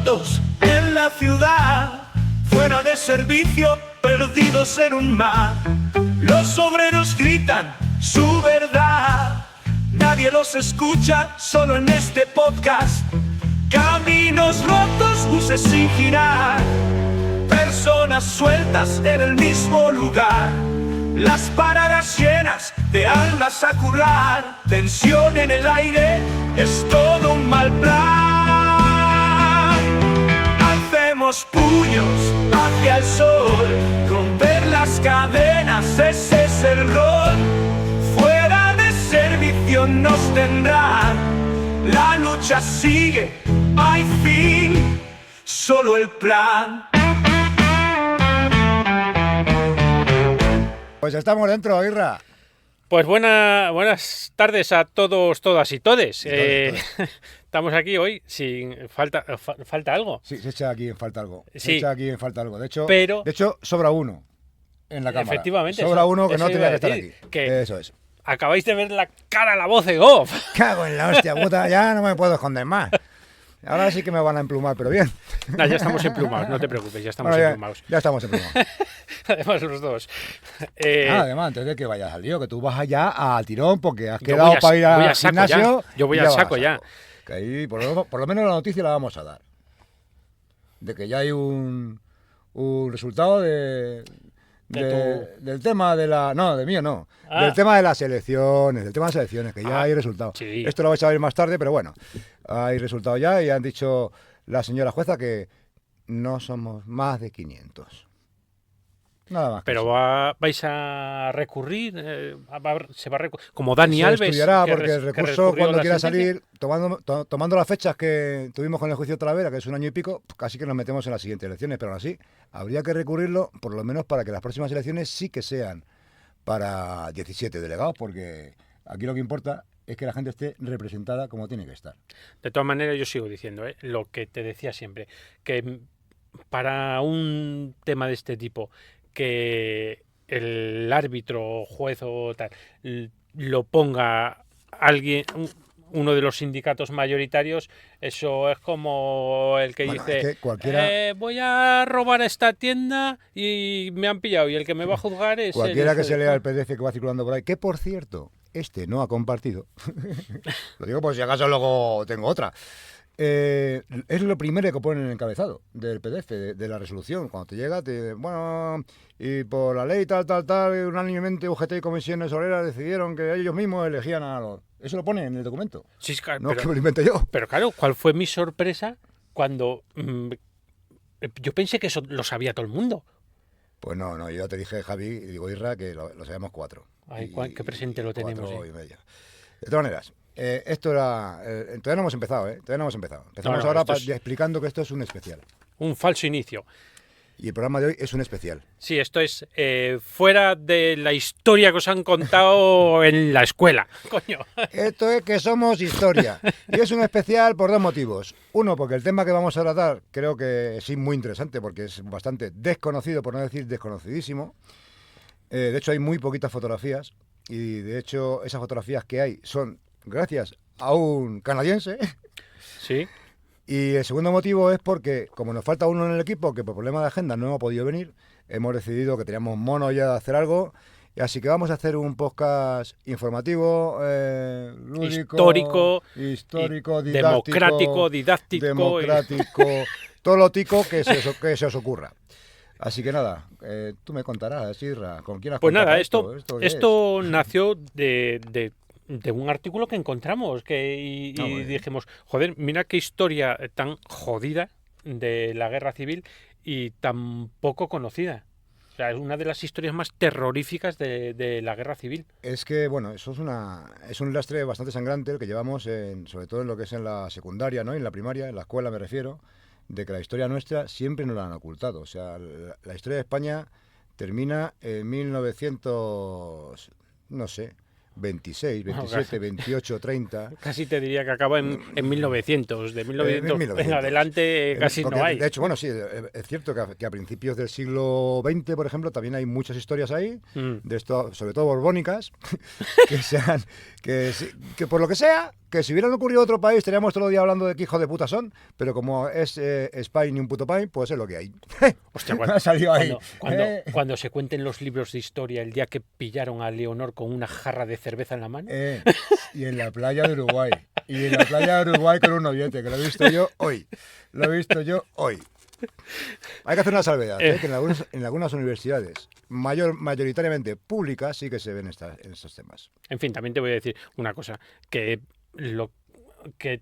rotos en la ciudad, fuera de servicio, perdidos en un mar. Los obreros gritan su verdad, nadie los escucha, solo en este podcast. Caminos rotos, buses sin girar, personas sueltas en el mismo lugar. Las paradas llenas de almas a curar, tensión en el aire, es todo un mal plan. Hacemos puños hacia el sol, romper las cadenas, ese es el rol. Fuera de servicio nos tendrán, la lucha sigue, hay fin, solo el plan. Pues estamos dentro, Irra. Pues buenas tardes a todos, todas y todes. Estamos aquí hoy sin falta algo. Sí, se echa aquí en falta algo. Sí. Se echa aquí en falta algo. De hecho, sobra uno en la cámara. Efectivamente. Sobra uno que eso no tenía iba que a estar decir, aquí. que Eso es. acabáis de ver la cara, la voz de Goff. Cago en la hostia puta, ya no me puedo esconder más. Ahora sí que me van a emplumar, pero bien. No, ya estamos emplumados, no te preocupes, ya estamos Bueno, emplumados. ya estamos emplumados. Además los dos. Además, antes de que vayas al lío, que tú vas allá al tirón porque has Yo quedado voy para ir al saco gimnasio. ya. Yo voy y al vas a saco ya. Que ahí, por lo menos la noticia la vamos a dar. De que ya hay un resultado del tema de la... No, de mío no. Ah. Del tema de las elecciones, que ya hay resultado. Sí. Esto lo vais a ver más tarde, pero bueno, hay resultado ya y han dicho la señora jueza que no somos más de 500. Nada más. Pero vais a recurrir, como Dani Alves. Se estudiará que porque el que recurso recurrió cuando la quiera sentencia. salir, tomando las fechas que tuvimos con el juicio de Talavera, que es un año y pico, casi que nos metemos en las siguientes elecciones, pero aún así habría que recurrirlo por lo menos para que las próximas elecciones sí que sean para 17 delegados, porque aquí lo que importa es que la gente esté representada como tiene que estar. De todas maneras, yo sigo diciendo lo que te decía siempre, que para un tema de este tipo, que el árbitro, juez o tal, lo ponga alguien, uno de los sindicatos mayoritarios, eso es como el que dice, es que cualquiera, voy a robar esta tienda y me han pillado, y el que me va a juzgar es cualquiera que se lea el PDF que va circulando por ahí, que por cierto, este no ha compartido, lo digo por si acaso luego tengo otra. Es lo primero que ponen en el encabezado del PDF, de la resolución. Cuando te llega, bueno, y por la ley tal, unánimemente UGT y comisiones obreras decidieron que ellos mismos elegían a los... Eso lo pone en el documento. Sí, claro, No es que me lo invente yo. Pero claro, ¿cuál fue mi sorpresa cuando yo pensé que eso lo sabía todo el mundo? Pues no, yo ya te dije, Javi, y digo, Irra, que lo sabemos 4. Ay, qué presente lo tenemos. 4 y media. De todas maneras, esto era... todavía no hemos empezado, Todavía no hemos empezado. Empezamos ahora explicando que esto es un especial. Un falso inicio. Y el programa de hoy es un especial. Sí, esto es fuera de la historia que os han contado en la escuela. Coño. Esto es que somos historia. Y es un especial por dos motivos. Uno, porque el tema que vamos a tratar creo que es muy interesante porque es bastante desconocido, por no decir desconocidísimo. De hecho, hay muy poquitas fotografías. Y de hecho, esas fotografías que hay son gracias a un canadiense. Sí. Y el segundo motivo es porque, como nos falta uno en el equipo, que por problema de agenda no ha podido venir, hemos decidido que teníamos mono ya de hacer algo, y así que vamos a hacer un podcast informativo, lúdico, histórico, didáctico, democrático, todo lo tico que se os ocurra. Así que nada, tú me contarás, Irra, ¿con quién has Pues contado nada, esto nació de un artículo que encontramos y dijimos, joder, mira qué historia tan jodida de la guerra civil y tan poco conocida. O sea, es una de las historias más terroríficas de la guerra civil. Es que, bueno, eso es un lastre bastante sangrante el que llevamos, sobre todo en lo que es en la secundaria, ¿no? En la primaria, en la escuela me refiero, de que la historia nuestra siempre nos la han ocultado. O sea, la historia de España termina en 1900, no sé, 26, Bueno, 27, 28, 30. Casi te diría que acaba en 1900. De 1900 en 1900. adelante casi Porque, no hay. de hecho, bueno, sí, es cierto que a principios del siglo XX, por ejemplo, también hay muchas historias ahí, de esto, sobre todo borbónicas, que sean, que por lo que sea, que si hubieran ocurrido en otro país, estaríamos todo el día hablando de qué hijos de puta son, pero como es Spain y un puto pain, pues es lo que hay. Hostia, Me ha salido ahí. cuando se cuenten los libros de historia el día que pillaron a Leonor con una jarra de cerveza en la mano. Y en la playa de Uruguay. Y en la playa de Uruguay con un noviete, que lo he visto yo hoy. Lo he visto yo hoy. Hay que hacer una salvedad, que en algunas universidades, mayoritariamente públicas, sí que se ven estos temas. En fin, también te voy a decir una cosa, que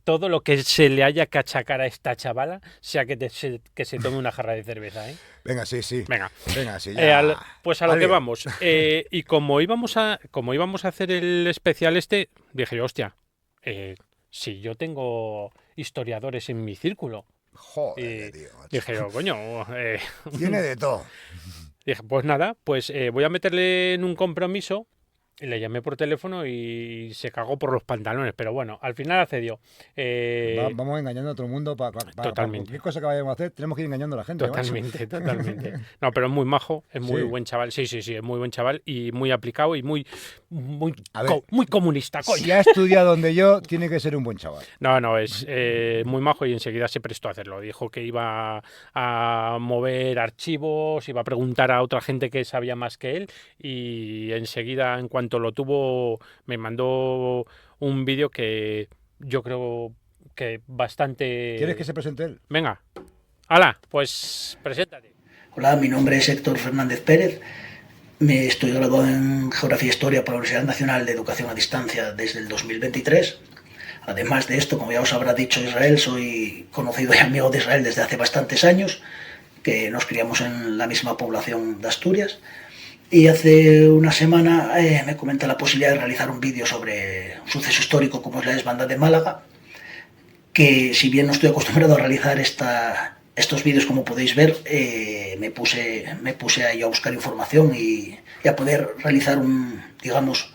todo lo que se le haya que achacar a esta chavala sea que se tome una jarra de cerveza, ¿eh? Venga, sí. Venga, Sí, ya. pues a lo que vamos. Y como íbamos a hacer el especial este, dije yo, hostia, si yo tengo historiadores en mi círculo. Joder, tío, macho. Dije yo, coño. Tiene de todo. Dije, pues nada, pues voy a meterle en un compromiso. Y le llamé por teléfono y se cagó por los pantalones, pero bueno, al final accedió. Vamos engañando a todo el mundo para Totalmente. cualquier cosa que vayamos a hacer, tenemos que ir engañando a la gente. Totalmente, totalmente. No, pero es muy majo, es muy buen chaval. Sí, es muy buen chaval y muy aplicado y muy comunista, coño. Si ha estudiado donde yo, tiene que ser un buen chaval. No, es muy majo y enseguida se prestó a hacerlo. Dijo que iba a mover archivos, iba a preguntar a otra gente que sabía más que él y enseguida, en cuanto lo tuvo, me mandó un vídeo que yo creo que bastante... ¿Quieres que se presente él? Venga, hala, pues preséntate. Hola, mi nombre es Héctor Fernández Pérez. Me estoy graduado en Geografía e Historia por la Universidad Nacional de Educación a Distancia desde el 2023. Además de esto, como ya os habrá dicho Israel, soy conocido y amigo de Israel desde hace bastantes años, que nos criamos en la misma población de Asturias. Y hace una semana me comenta la posibilidad de realizar un vídeo sobre un suceso histórico como es la desbandada de Málaga, que si bien no estoy acostumbrado a realizar estos vídeos, como podéis ver, me puse ahí a buscar información y a poder realizar un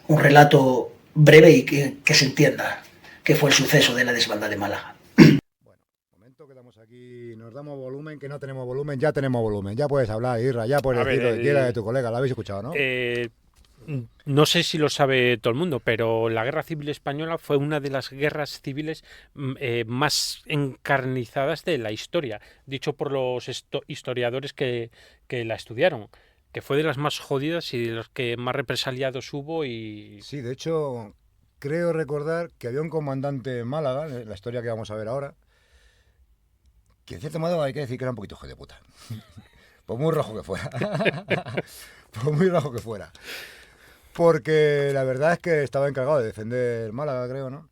relato breve y que se entienda qué fue el suceso de la desbandada de Málaga. Que damos aquí, nos damos volumen, que no tenemos volumen, ya tenemos volumen, ya puedes hablar, Irra, ya puedes decir lo que quieras de tu colega, lo habéis escuchado, ¿no? No sé si lo sabe todo el mundo, pero la Guerra Civil Española fue una de las guerras civiles más encarnizadas de la historia, dicho por los historiadores que la estudiaron, que fue de las más jodidas y de los que más represaliados hubo. Y sí, de hecho, creo recordar que había un comandante en Málaga, la historia que vamos a ver ahora, que en cierto modo hay que decir que era un poquito hijo de puta. Por muy rojo que fuera. Por muy rojo que fuera. Porque la verdad es que estaba encargado de defender Málaga, creo, ¿no?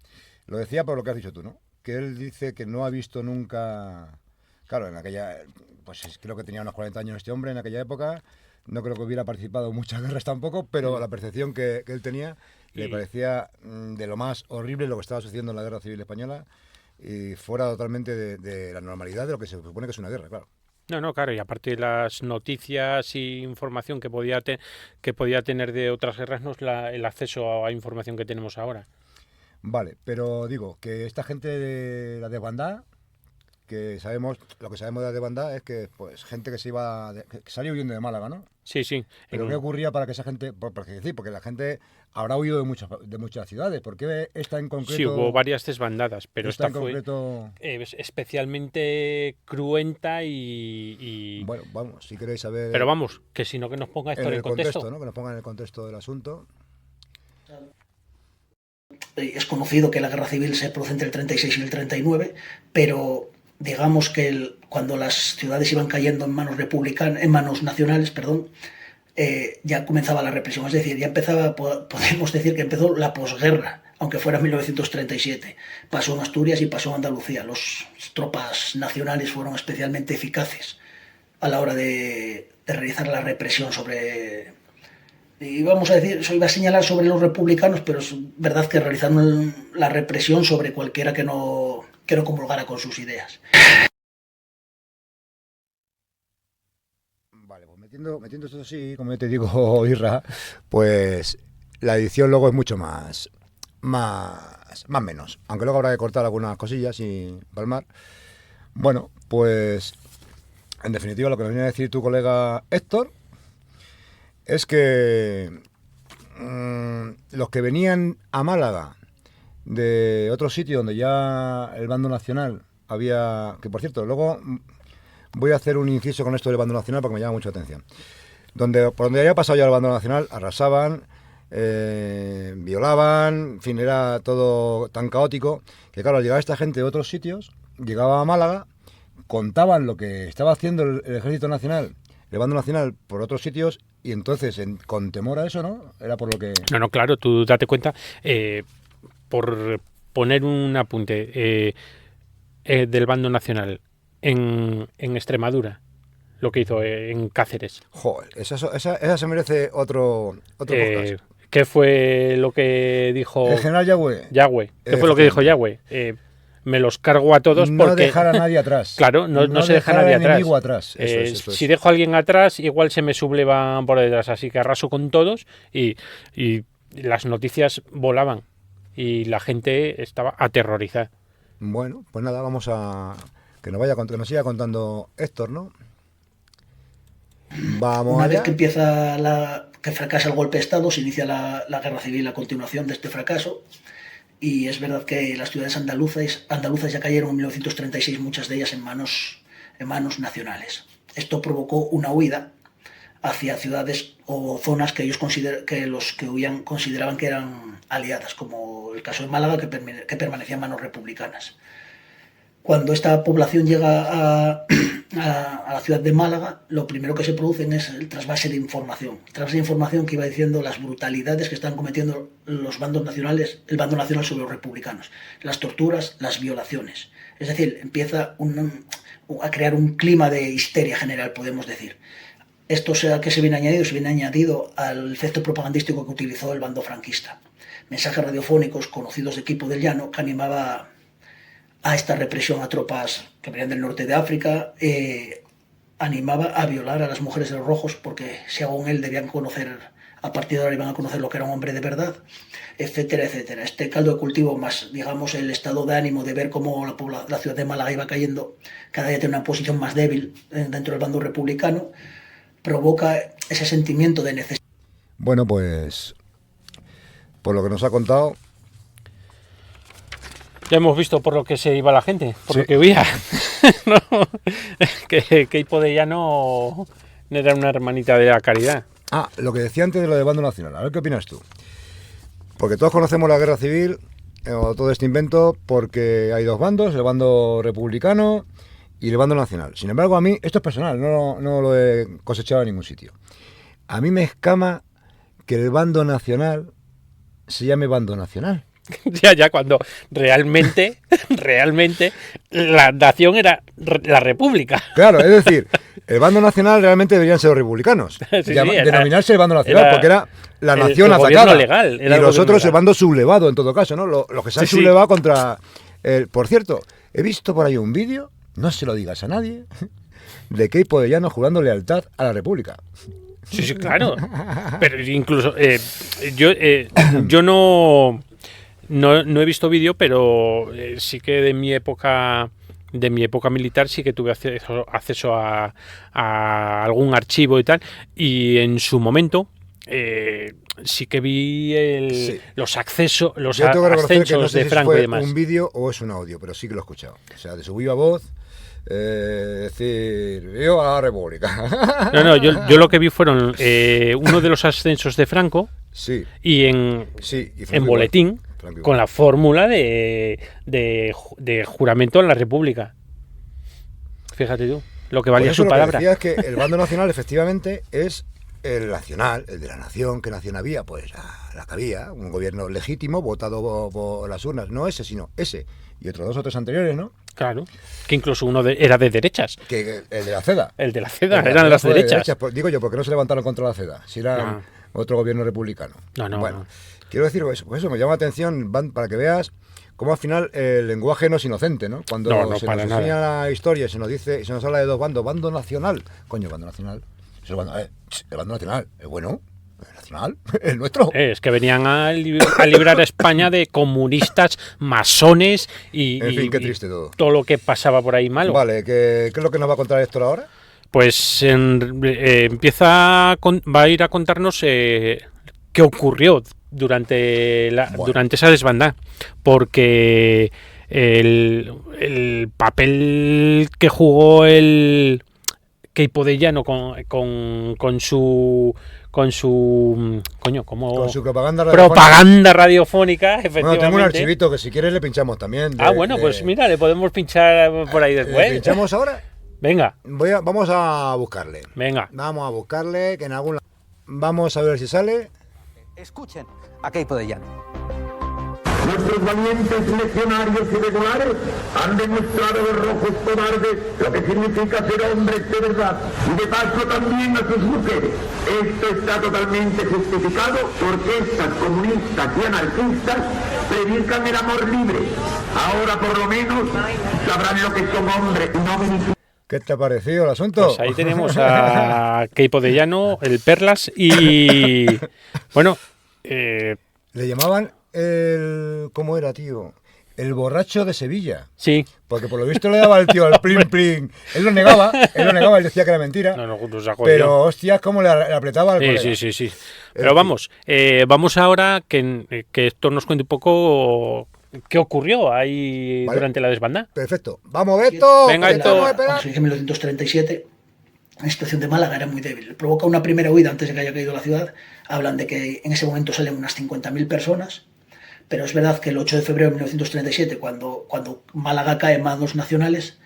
Lo decía por lo que has dicho tú, ¿no? Que él dice que no ha visto nunca... Claro, en aquella... Pues creo que tenía unos 40 años este hombre en aquella época. No creo que hubiera participado en muchas guerras tampoco, pero la percepción que él tenía le parecía de lo más horrible lo que estaba sucediendo en la Guerra Civil Española, y fuera totalmente de la normalidad de lo que se supone que es una guerra, claro. No, claro, y aparte de las noticias y información que podía tener de otras guerras, no es el acceso a información que tenemos ahora. Vale, pero digo, que esta gente de la desbandada, lo que sabemos de la desbandada es que pues gente que salió huyendo de Málaga, ¿no? Sí. ¿Pero qué ocurría para que esa gente...? Porque la gente habrá huido de muchas ciudades. ¿Por qué esta en concreto...? Sí, hubo varias desbandadas, pero esta fue concreto... especialmente cruenta y... Bueno, vamos, si queréis saber... Pero vamos, que si no, que nos ponga esto en el contexto. ¿no? Que nos ponga en el contexto del asunto. Es conocido que la guerra civil se produce entre el 36 y el 39, pero... digamos que cuando las ciudades iban cayendo en manos nacionales, ya comenzaba la represión. Es decir, podemos decir que empezó la posguerra, aunque fuera en 1937. Pasó en Asturias y pasó en Andalucía. Las tropas nacionales fueron especialmente eficaces a la hora de realizar la represión sobre... Y vamos a decir, iba a señalar sobre los republicanos, pero es verdad que realizaron la represión sobre cualquiera que no comulgara con sus ideas. Vale, pues metiendo esto así, como yo te digo, Irra, pues la edición luego es mucho más menos. Aunque luego habrá que cortar algunas cosillas y palmar. Bueno, pues en definitiva lo que nos viene a decir tu colega Héctor es que los que venían a Málaga de otro sitio donde ya el bando nacional había... Que por cierto, luego voy a hacer un inciso con esto del bando nacional porque me llama mucho la atención. Por donde había pasado ya el bando nacional, arrasaban, violaban, en fin, era todo tan caótico que claro, al llegar esta gente de otros sitios, llegaba a Málaga, contaban lo que estaba haciendo el Ejército Nacional, el bando nacional por otros sitios y entonces con temor a eso, ¿no? Era por lo que... No, claro, tú date cuenta, por poner un apunte del bando nacional en Extremadura, lo que hizo en Cáceres. Joder, esa se merece otro podcast. ¿Qué fue lo que dijo El general Yagüe. ¿Qué fue lo que dijo Yagüe? Me los cargo a todos no porque... dejar a nadie atrás. Claro, no se deja a nadie atrás. Eso es. Si dejo a alguien atrás, igual se me sublevan por detrás. Así que arraso con todos y las noticias volaban y la gente estaba aterrorizada. Bueno, pues nada, vamos a... Que nos siga contando Héctor, ¿no? Vamos Una allá. vez que fracasa el golpe de Estado, se inicia la guerra civil a continuación de este fracaso. Y es verdad que las ciudades andaluzas ya cayeron en 1936, muchas de ellas en manos nacionales. Esto provocó una huida hacia ciudades o zonas que los que huían consideraban que eran aliadas, como el caso de Málaga, que permanecía en manos republicanas. Cuando esta población llega a la ciudad de Málaga, lo primero que se producen es el trasvase de información. El trasvase de información que iba diciendo las brutalidades que están cometiendo el bando nacional sobre los republicanos. Las torturas, las violaciones. Es decir, empieza a crear un clima de histeria general, podemos decir. Esto ¿a qué se viene añadido? Se viene añadido al efecto propagandístico que utilizó el bando franquista. Mensajes radiofónicos conocidos de Equipo del Llano que animaba a esta represión a tropas que venían del norte de África, animaba a violar a las mujeres de los rojos porque según él debían conocer, a partir de ahora iban a conocer lo que era un hombre de verdad, etcétera, etcétera. Este caldo de cultivo más, digamos, el estado de ánimo de ver cómo la ciudad de Málaga iba cayendo, cada día tiene una posición más débil dentro del bando republicano, provoca ese sentimiento de necesidad. Bueno, pues por lo que nos ha contado... Ya hemos visto por lo que se iba la gente, por Sí. lo que huía. ¿No? Que Ipo de Llano era una hermanita de la caridad. lo que decía antes de lo del bando nacional, a ver qué opinas tú. Porque todos conocemos la guerra civil, o todo este invento, porque hay dos bandos, el bando republicano y el bando nacional. Sin embargo, a mí, esto es personal, no lo he cosechado en ningún sitio. A mí me escama que el bando nacional se llame bando nacional. Ya, cuando realmente la nación era la república. Claro, es decir, el bando nacional realmente deberían ser los republicanos. Sí, denominarse el bando nacional, era porque era la el nación gobierno atacada. legal, era y el los gobierno otros el legal. bando sublevado, en todo caso, ¿no? Los que se han Sí. sublevado contra... Por cierto, he visto por ahí un vídeo, no se lo digas a nadie, de Keipo de Llano jurando lealtad a la República. Sí, claro. Pero incluso yo no he visto vídeo, pero sí que de mi época militar sí que tuve acceso a algún archivo y tal, y en su momento sí que vi Sí. los accesos, los Yo tengo que reconocer que no ascensos sé de si Franco y fue demás. un vídeo o es un audio, pero sí que lo he escuchado. O sea, de su viva voz, decir, viva la República. No, yo lo que vi fueron uno de los ascensos de Franco Sí, y en Franco en igual. boletín Franco igual. con la fórmula de juramento en la República. Fíjate tú, lo que valía Pues eso su lo que palabra. decía es que el bando nacional efectivamente es el nacional, el de la nación. ¿Qué nación había? Pues la que había, un gobierno legítimo, votado por las urnas, no ese, sino ese. Y otros dos o tres anteriores, ¿no? Claro, que incluso uno era de derechas. Que el de la CEDA. El de la CEDA, El de la eran CEDA las fue de derechas. Pues digo yo, porque no se levantaron contra la CEDA, si era No. otro gobierno republicano. No. Bueno, quiero decir eso, pues eso me llama la atención, para que veas cómo al final el lenguaje no es inocente, ¿no? Cuando No, se para nos nada. enseña la historia, se nos habla de dos bandos, bando nacional, coño, bando nacional, es el bando nacional, es bueno, El Nacional, el nuestro. Es que venían a librar a España de comunistas, masones y, En fin, qué y triste todo. todo lo que pasaba por ahí malo. Vale, ¿qué es lo que nos va a contar Héctor ahora? Pues va a ir a contarnos qué ocurrió durante esa desbandada, porque el papel que jugó el Queipo de Llano con su propaganda radiofónica, efectivamente. Bueno, tengo un archivito que si quieres le pinchamos también. Pues mira, le podemos pinchar por ahí después. ¿Le pinchamos ahora? Venga. Vamos a buscarle. Venga. Vamos a buscarle, que en algún... Vamos a ver si sale. Escuchen a Queipo de Llano. Nuestros valientes legionarios irregulares han demostrado los rojos cobardes lo que significa ser hombres de verdad y de paso también a sus mujeres. Esto está totalmente justificado porque estas comunistas y anarquistas predican el amor libre. Ahora por lo menos sabrán lo que son hombres y no beneficios. ¿Qué te ha parecido el asunto? Pues ahí tenemos a Queipo de Llano, el Perlas y... Bueno... Le llamaban ¿cómo era, tío? El borracho de Sevilla. Sí. Porque por lo visto le daba el tío al plin plin. Él lo negaba, él decía que era mentira. Pero hostias, cómo le apretaba al colega. Sí. Pero vamos ahora que esto nos cuente un poco qué ocurrió ahí durante la desbandada. Perfecto. Vamos, Beto. Venga, Beto. En 1937 la situación de Málaga era muy débil. Provoca una primera huida antes de que haya caído la ciudad. Hablan de que en ese momento salen unas 50.000 personas, pero es verdad que el 8 de febrero de 1937, cuando Málaga cae en manos nacionales,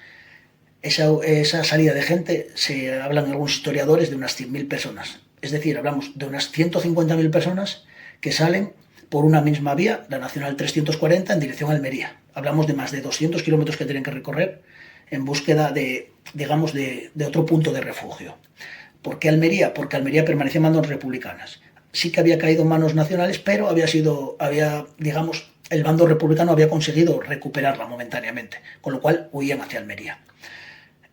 esa salida de gente, se hablan algunos historiadores de unas 100.000 personas. Es decir, hablamos de unas 150.000 personas que salen por una misma vía, la Nacional 340, en dirección a Almería. Hablamos de más de 200 kilómetros que tienen que recorrer en búsqueda de otro punto de refugio. ¿Por qué Almería? Porque Almería permanecía en manos republicanas. Sí que había caído en manos nacionales, pero el bando republicano había conseguido recuperarla momentáneamente, con lo cual huían hacia Almería.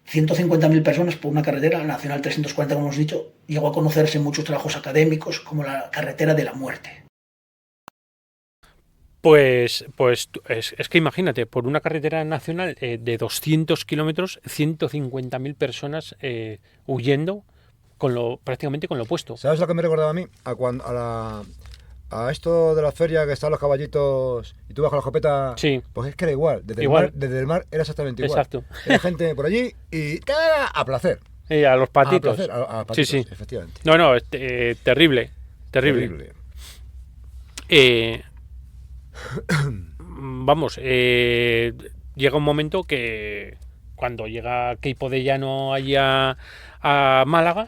150.000 personas por una carretera, la Nacional 340, como hemos dicho, llegó a conocerse en muchos trabajos académicos como la carretera de la muerte. Pues es que imagínate, por una carretera nacional de 200 kilómetros, 150.000 personas huyendo prácticamente con lo opuesto. ¿Sabes lo que me recordaba a mí? A esto de la feria que están los caballitos y tú bajas la escopeta. Sí. Pues es que era igual. Desde el mar era exactamente igual. Exacto. Era gente por allí y a placer. A los patitos. A los patitos, sí. Efectivamente. No, terrible. Vamos, llega un momento que cuando llega Queipo de Llano allí a Málaga,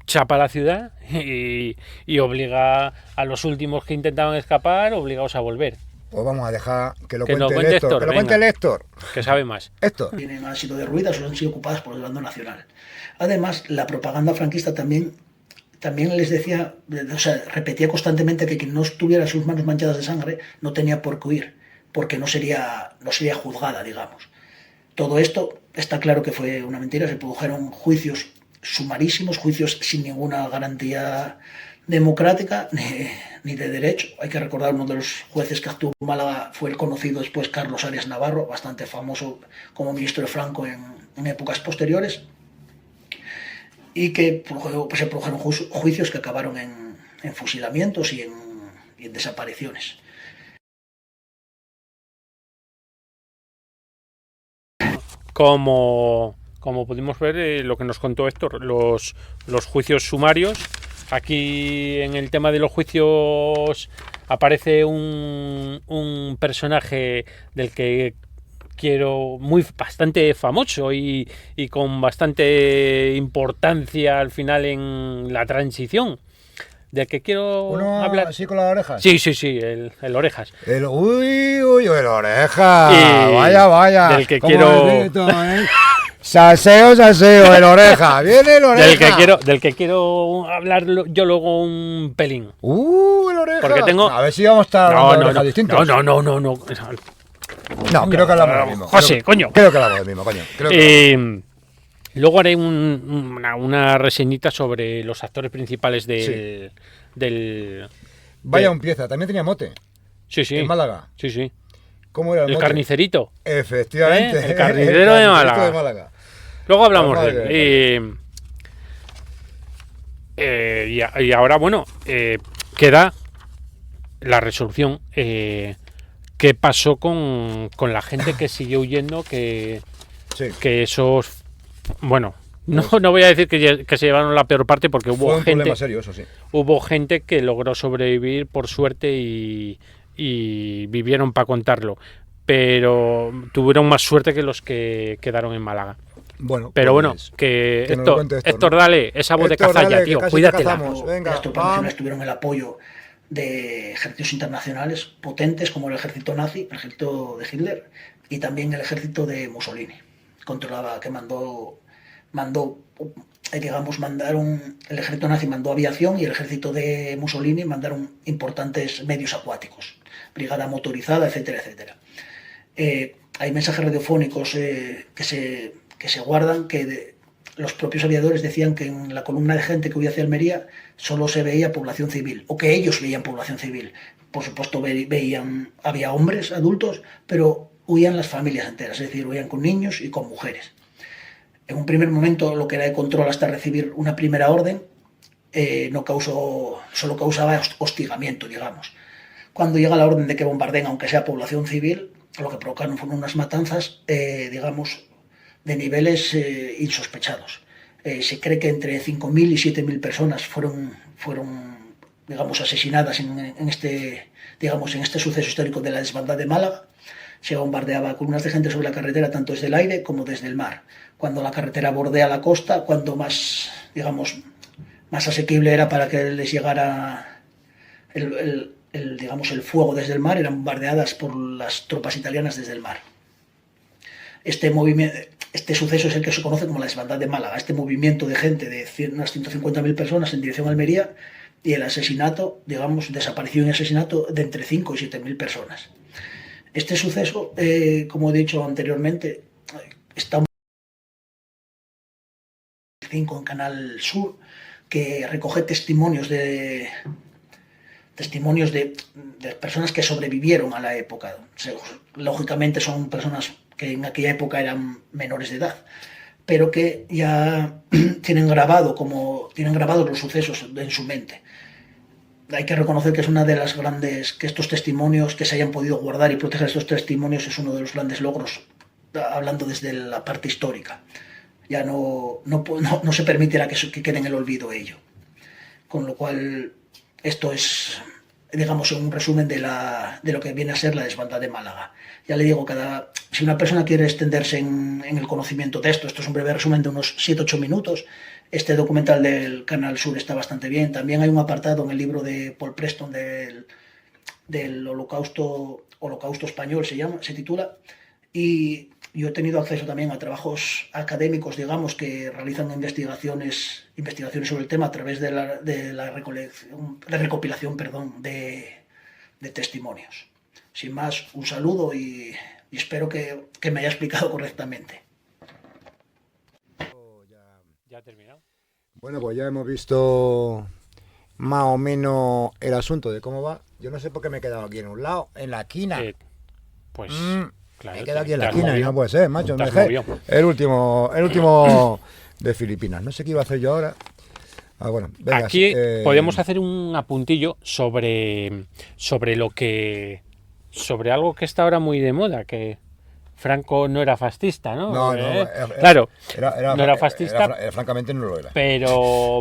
chapa la ciudad y obliga a los últimos que intentaban escapar, obligados a volver. Pues vamos a dejar que lo cuente el Héctor. Que lo cuente el Héctor. Que sabe más. Héctor. Han sido derruidas o han sido ocupadas por el bando nacional. Además, la propaganda franquista también les decía, repetía constantemente que quien no estuviera sus manos manchadas de sangre no tenía por qué huir, porque no sería juzgada, digamos. Todo esto está claro que fue una mentira, se produjeron juicios sumarísimos, juicios sin ninguna garantía democrática ni de derecho. Hay que recordar, uno de los jueces que actuó en Málaga fue el conocido después Carlos Arias Navarro, bastante famoso como ministro de Franco en épocas posteriores, y que se produjeron juicios que acabaron en fusilamientos y en desapariciones. Como pudimos ver, lo que nos contó Héctor, los juicios sumarios. Aquí en el tema de los juicios aparece un personaje del que quiero bastante famoso y con bastante importancia al final en la transición, del que quiero hablar. ¿Así con las orejas? Sí, el Orejas. El Orejas. Vaya. Del que quiero... Salseo, el Oreja. Viene el Oreja. Del que quiero hablar yo luego un pelín. El Oreja. Porque tengo... A ver si vamos a estar orejas distintos. No. No, creo que hablamos lo mismo. José, coño. Creo que hablamos lo mismo, coño. Luego haré una reseñita sobre los actores principales del... Vaya un pieza, también tenía mote. Sí, sí. En Málaga. Sí, sí. ¿Cómo era el El mote? Carnicerito. Efectivamente. El carnicero de Málaga. de Málaga. Luego hablamos Pues de él. Y ahora, bueno, queda la resolución. ¿Qué pasó con la gente que siguió huyendo? Que esos... Bueno, no voy a decir que se llevaron la peor parte, porque Fue un problema serio, eso sí. Hubo gente que logró sobrevivir por suerte y vivieron para contarlo. Pero tuvieron más suerte que los que quedaron en Málaga. Bueno, pero pues, bueno, que nos lo cuente Héctor, ¿no? dale esa voz Héctor, de cazalla, dale, tío, que casi cuídatela. te cazamos. Venga, las tropas nacionales tuvieron el apoyo de ejércitos internacionales potentes como el ejército nazi, el ejército de Hitler y también el ejército de Mussolini. El ejército nazi mandó aviación y el ejército de Mussolini mandaron importantes medios acuáticos, brigada motorizada, etcétera, etcétera. Hay mensajes radiofónicos que se guardan que los propios aviadores decían que en la columna de gente que huía hacia Almería solo se veía población civil, o que ellos veían población civil. Por supuesto había hombres adultos, pero huían las familias enteras, es decir, huían con niños y con mujeres. En un primer momento lo que era de control hasta recibir una primera orden solo causaba hostigamiento, digamos. Cuando llega la orden de que bombardeen, aunque sea población civil, lo que provocaron fueron unas matanzas, digamos, de niveles insospechados. Se cree que entre 5.000 y 7.000 personas fueron digamos, asesinadas en este suceso histórico de la desbandada de Málaga. Se bombardeaba columnas de gente sobre la carretera, tanto desde el aire como desde el mar. Cuando la carretera bordea la costa, cuando más asequible era para que les llegara el fuego desde el mar, eran bombardeadas por las tropas italianas desde el mar. Este suceso es el que se conoce como la desbandada de Málaga, este movimiento de gente de unas 150.000 personas en dirección a Almería, y el asesinato, digamos, desaparición y asesinato de entre 5 y 7.000 personas. Este suceso, como he dicho anteriormente, está en Canal Sur, que recoge testimonios de personas que sobrevivieron a la época. Lógicamente son personas que en aquella época eran menores de edad, pero que ya tienen grabados los sucesos en su mente. Hay que reconocer que es una de las grandes, que estos testimonios, que se hayan podido guardar y proteger estos testimonios, es uno de los grandes logros, hablando desde la parte histórica. Ya no se permitirá que quede en el olvido ello. Con lo cual, esto es, digamos, un resumen de lo que viene a ser la desbandada de Málaga. Ya le digo, si una persona quiere extenderse en el conocimiento de esto es un breve resumen de unos 7-8 minutos. Este documental del Canal Sur está bastante bien. También hay un apartado en el libro de Paul Preston del holocausto español, se titula. Y yo he tenido acceso también a trabajos académicos, digamos, que realizan investigaciones sobre el tema a través de la recopilación de testimonios. Sin más, un saludo y espero que me haya explicado correctamente. ¿Ya ha terminado? Bueno, pues ya hemos visto más o menos el asunto de cómo va. Yo no sé por qué me he quedado aquí en un lado, en la esquina. Pues... Claro, me quedo aquí en la esquina y no puede ser, macho. El último de Filipinas. No sé qué iba a hacer yo ahora. Bueno, venga, aquí podemos hacer un apuntillo sobre algo que está ahora muy de moda, que Franco no era fascista, ¿no? No, claro, no era fascista. Francamente no lo era. Pero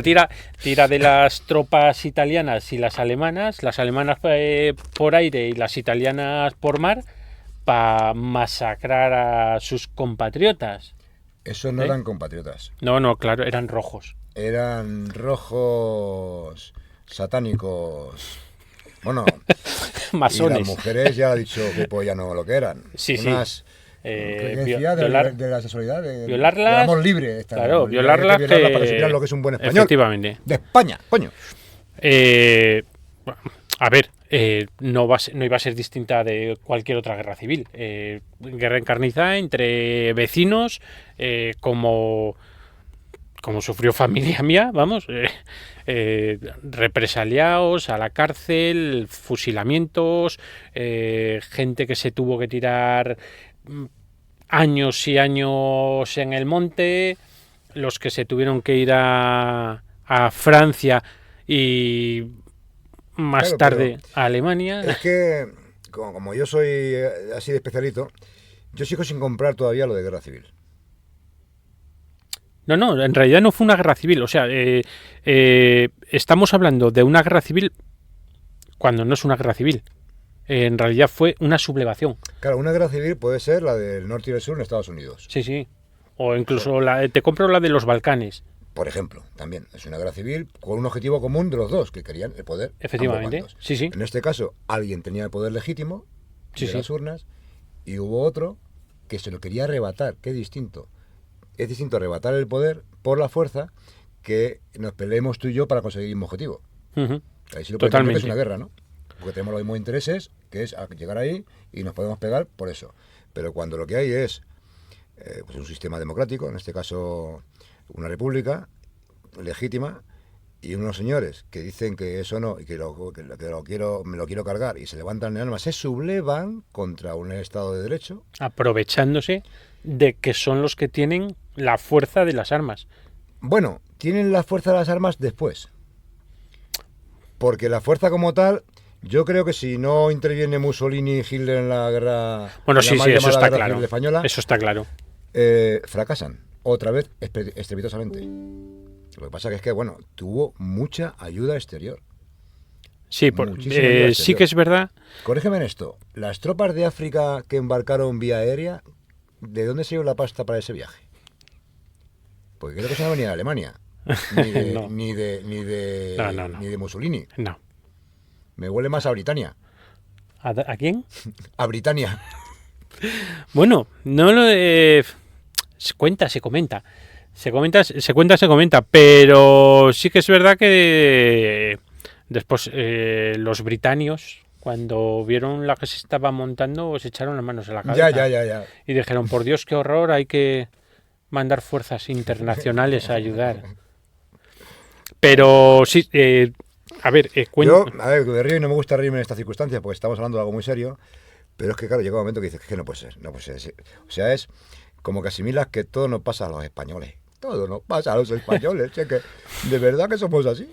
tira de las tropas italianas y las alemanas por aire y las italianas por mar, para masacrar a sus compatriotas. Esos no eran compatriotas. No, claro, eran rojos. Eran rojos satánicos. Bueno, masones. Y las mujeres ya ha dicho que pues ya no lo que eran. Sí, unas de la sexualidad, violarlas, del amor libre. Claro, violarlas para que se vea lo que es un buen español. Efectivamente. De España, coño. A ver, no iba a ser distinta de cualquier otra guerra civil. Guerra encarnizada entre vecinos, como sufrió familia mía, vamos, represaliados, a la cárcel, fusilamientos, gente que se tuvo que tirar años y años en el monte, los que se tuvieron que ir a Francia y más Claro, tarde pero a Alemania. es que, como yo soy así de especialito, yo sigo sin comprar todavía lo de guerra civil. No, en realidad no fue una guerra civil. O sea, estamos hablando de una guerra civil cuando no es una guerra civil. En realidad fue una sublevación. Claro, una guerra civil puede ser la del norte y del sur en Estados Unidos. Sí, sí. O incluso te compro la de los Balcanes. Por ejemplo, también es una guerra civil con un objetivo común de los dos, que querían el poder. Efectivamente. Ambos bandos. Sí, sí. En este caso, alguien tenía el poder legítimo Sí, de sí. las urnas y hubo otro que se lo quería arrebatar, que es distinto. Es distinto arrebatar el poder por la fuerza que nos peleemos tú y yo para conseguir el mismo objetivo. Ujú. Ahí sí lo podemos decir que Totalmente. es una guerra, ¿no? Porque tenemos los mismos intereses, que es llegar ahí y nos podemos pegar por eso. Pero cuando lo que hay es pues un sistema democrático, en este caso una república legítima, y unos señores que dicen que eso no, y que me lo quiero cargar, y se levantan en armas, se sublevan contra un Estado de Derecho. Aprovechándose de que son los que tienen la fuerza de las armas. Bueno, tienen la fuerza de las armas después. Porque la fuerza como tal, yo creo que si no interviene Mussolini y Hitler en la guerra, Bueno, en la sí, mal sí, eso llamada está guerra claro. civil española, Eso está claro. fracasan otra vez estrepitosamente. Lo que pasa que es que, bueno, tuvo mucha ayuda exterior. Sí, Muchísima ayuda sí exterior. que es verdad. Corrígeme en esto, las tropas de África que embarcaron vía aérea, ¿de dónde se dio la pasta para ese viaje? Porque creo que eso no venía de Alemania, ni de, No. ni de, No. ni de Mussolini. No. Me huele más a Britania. ¿A quién? A Britania. Bueno, no lo se cuenta, se comenta. Se comenta, pero sí que es verdad que después los británicos, cuando vieron la que se estaba montando, se echaron las manos a la cabeza. Ya. Y dijeron, por Dios, qué horror, hay que mandar fuerzas internacionales a ayudar. Pero sí, a ver, Yo, a ver, me río y no me gusta reírme en estas circunstancias porque estamos hablando de algo muy serio, pero es que, claro, llega un momento que dices que no puede ser, no puede ser. O sea, es como que asimilas que todo nos pasa a los españoles. Todo nos pasa a los españoles. Es que, ¿de verdad que somos así?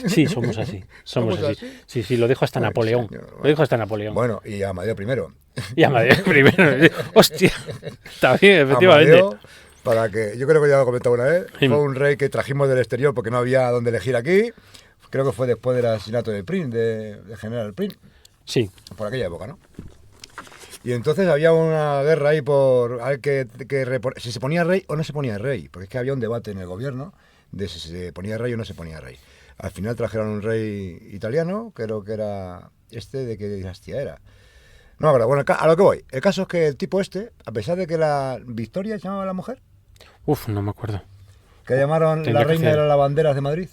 sí, somos así. Somos así. Sí, lo dijo hasta Ay, Napoleón. señor, Lo dijo hasta Napoleón. Bueno, y Amadeo primero. Y Amadeo primero. Hostia. Está bien, efectivamente. Amadeo, para que, yo creo que ya lo he comentado una vez, Sí. fue un rey que trajimos del exterior porque no había dónde elegir aquí. Creo que fue después del asesinato de Prim, de General Prim, Sí. por aquella época, ¿no? Y entonces había una guerra ahí por a ver si se ponía rey o no se ponía rey, porque es que había un debate en el gobierno de si se ponía rey o no se ponía rey. Al final trajeron un rey italiano, creo que era ¿de qué dinastía era? No me acuerdo. Bueno, a lo que voy. El caso es que el tipo a pesar de que la Victoria se llamaba la mujer, Uf, no me acuerdo. que llamaron Tendría la que reina hacer. de las lavanderas de Madrid,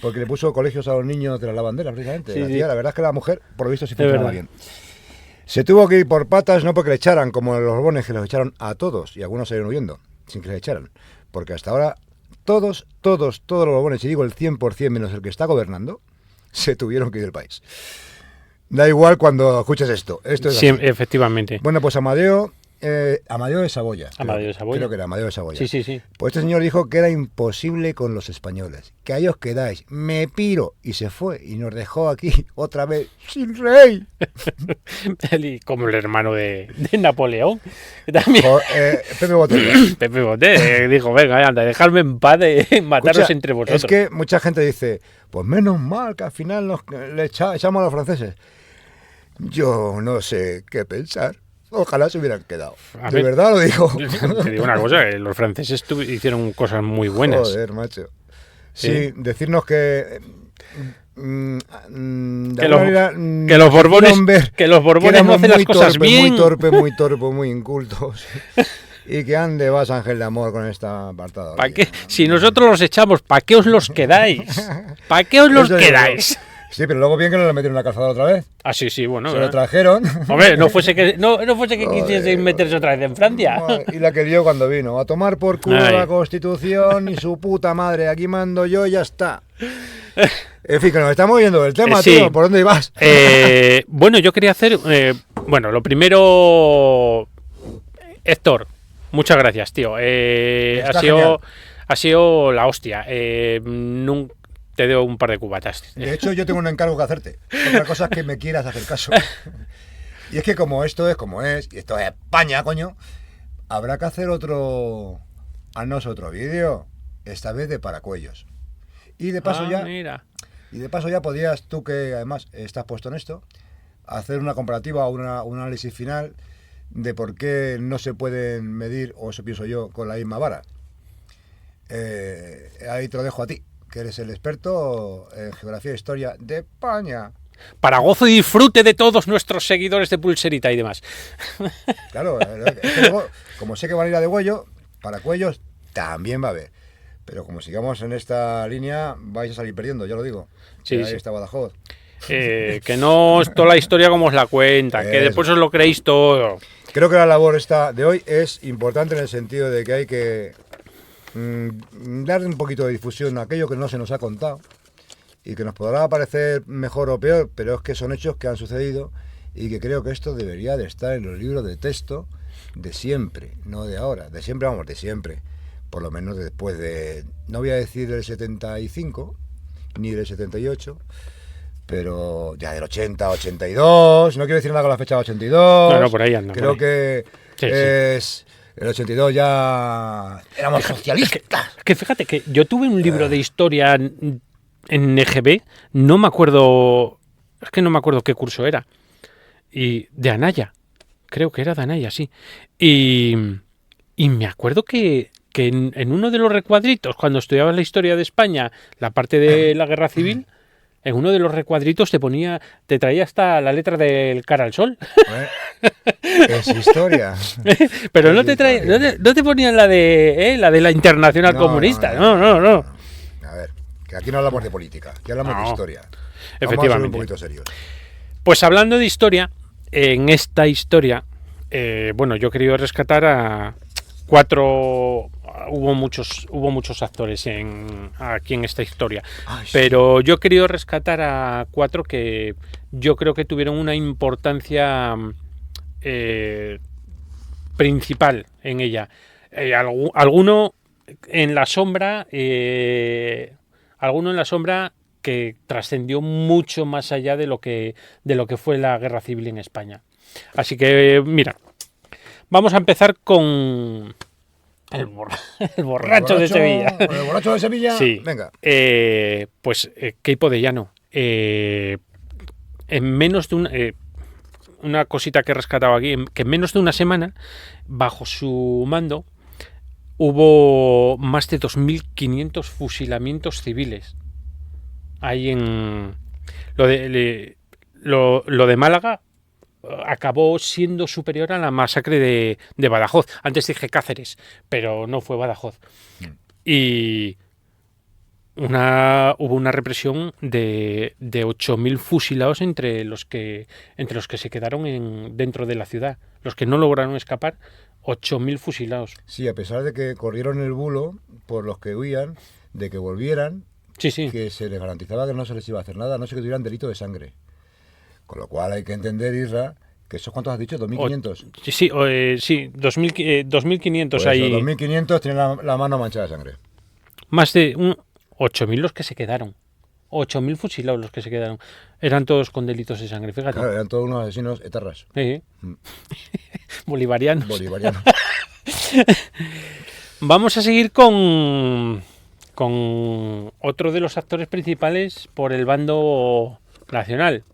porque le puso colegios a los niños de las lavanderas, precisamente. Sí, la sí. tía, la verdad es que la mujer, por lo visto, sí De funcionaba verdad. bien. Se tuvo que ir por patas, no porque le echaran, como los Borbones, que los echaron a todos, y algunos salieron huyendo, sin que les echaran. Porque hasta ahora, todos los Borbones, y digo el 100% menos el que está gobernando, se tuvieron que ir del país. Da igual cuando escuches esto. Esto es Sí, así. efectivamente. Bueno, pues Amadeo de Saboya. Amadeo de Saboya. Creo que era Amadeo de Saboya. Sí. Pues este señor dijo que era imposible con los españoles, que ahí os quedáis, me piro, y se fue, y nos dejó aquí otra vez sin rey. Y como el hermano de Napoleón. Que también. Pepe Botella. Pepe Boté dijo, venga, anda, dejadme en paz de mataros Escucha, entre vosotros. Es que mucha gente dice, pues menos mal que al final echamos a los franceses. Yo no sé qué pensar. Ojalá se hubieran quedado. A De ver. verdad lo digo. Te digo una cosa, que los franceses hicieron cosas muy buenas. Joder, macho. Sí, Sí. decirnos que... Que los Borbones, que los Borbones no hacen las cosas bien. Muy torpe, muy incultos. Y que ande vas, Ángel de Amor, con esta apartada. ¿Para qué? Si nosotros los echamos, ¿para qué os los quedáis? ¿Para qué os los Eso digo yo. quedáis? Sí, pero luego bien que no lo metieron en la calzada otra vez. Ah, sí, bueno. Se lo trajeron. Hombre, no fuese que quisiesen meterse otra vez en Francia. Y la que dio cuando vino. A tomar por culo Ay. la Constitución y su puta madre. Aquí mando yo y ya está. En fin, que nos estamos yendo del tema, Sí. tío. ¿Por dónde ibas? Bueno, yo quería hacer... bueno, lo primero... Héctor, muchas gracias, tío. Está genial. Ha sido la hostia. Te debo un par de cubatas. De hecho, yo tengo un encargo que hacerte. Otra cosa es que me quieras hacer caso. Y es que como esto es como es, y esto es España, coño, habrá que hacer otro vídeo, esta vez de Paracuellos. Y de paso Mira. ya podías tú, que además estás puesto en esto, hacer una comparativa o un análisis final de por qué no se pueden medir, o eso pienso yo, con la misma vara. Ahí te lo dejo a ti, que eres el experto en geografía e historia de España. Para gozo y disfrute de todos nuestros seguidores de Pulserita y demás. Claro, es que luego, como sé que van a ir a Degüello, Paracuellos también va a haber. Pero como sigamos en esta línea, vais a salir perdiendo, ya lo digo. Sí, Ahí sí. está Badajoz. Que no es toda la historia como os la cuentan, que Eso. después os lo creéis todo. Creo que la labor esta de hoy es importante en el sentido de que hay que darle un poquito de difusión a aquello que no se nos ha contado y que nos podrá parecer mejor o peor, pero es que son hechos que han sucedido y que creo que esto debería de estar en los libros de texto de siempre, no de ahora, de siempre, vamos, de siempre, por lo menos después de, no voy a decir del 75 ni del 78, pero ya del 80, 82, no quiero decir nada con la fecha de 82. No, por ahí anda. Creo por ahí. que Sí, es el 82 ya éramos socialistas. Que fíjate que yo tuve un libro de historia en EGB, no me acuerdo qué curso era, y de Anaya, creo que era de Anaya, sí, y me acuerdo que en uno de los recuadritos, cuando estudiabas la historia de España, la parte de la guerra civil, en uno de los recuadritos te traía hasta la letra del cara al sol. Es historia. Pero no te ponían la de la Internacional No, Comunista. no. No. A ver, que aquí no hablamos de política, aquí hablamos de No. historia. Vamos a ser Efectivamente. un poquito serios. Pues hablando de historia, en esta historia, bueno, yo he querido rescatar a 4. Hubo muchos actores aquí en esta historia, Ay, sí. pero yo he querido rescatar a 4 que yo creo que tuvieron una importancia principal en ella. Alguno en la sombra, que trascendió mucho más allá de lo que fue la guerra civil en España. Así que, mira, vamos a empezar con el borracho de Sevilla. ¿Con el borracho de Sevilla? Sí. Venga. Pues Queipo de Llano. En menos de una cosita que he rescatado aquí, que en menos de una semana, bajo su mando, hubo más de 2.500 fusilamientos civiles. Ahí en lo de Málaga acabó siendo superior a la masacre de Badajoz. Antes dije Cáceres, pero no fue Badajoz. Y hubo una represión de 8.000 fusilados entre los que se quedaron dentro de la ciudad. Los que no lograron escapar, 8.000 fusilados. Sí, a pesar de que corrieron el bulo por los que huían, de que volvieran, Sí. que se les garantizaba que no se les iba a hacer nada, no sé que tuvieran delito de sangre. Con lo cual hay que entender, Isra, que esos, ¿cuántos has dicho? ¿2.500? Sí, 2.500 Pues ahí. esos 2.500 tienen la mano manchada de sangre. Más de 8.000 los que se quedaron. 8.000 fusilados los que se quedaron. Eran todos con delitos de sangre, fíjate. Claro, eran todos unos asesinos etarras. Sí. Bolivarianos. Bolivarianos. Vamos a seguir con otro de los actores principales por el bando nacional.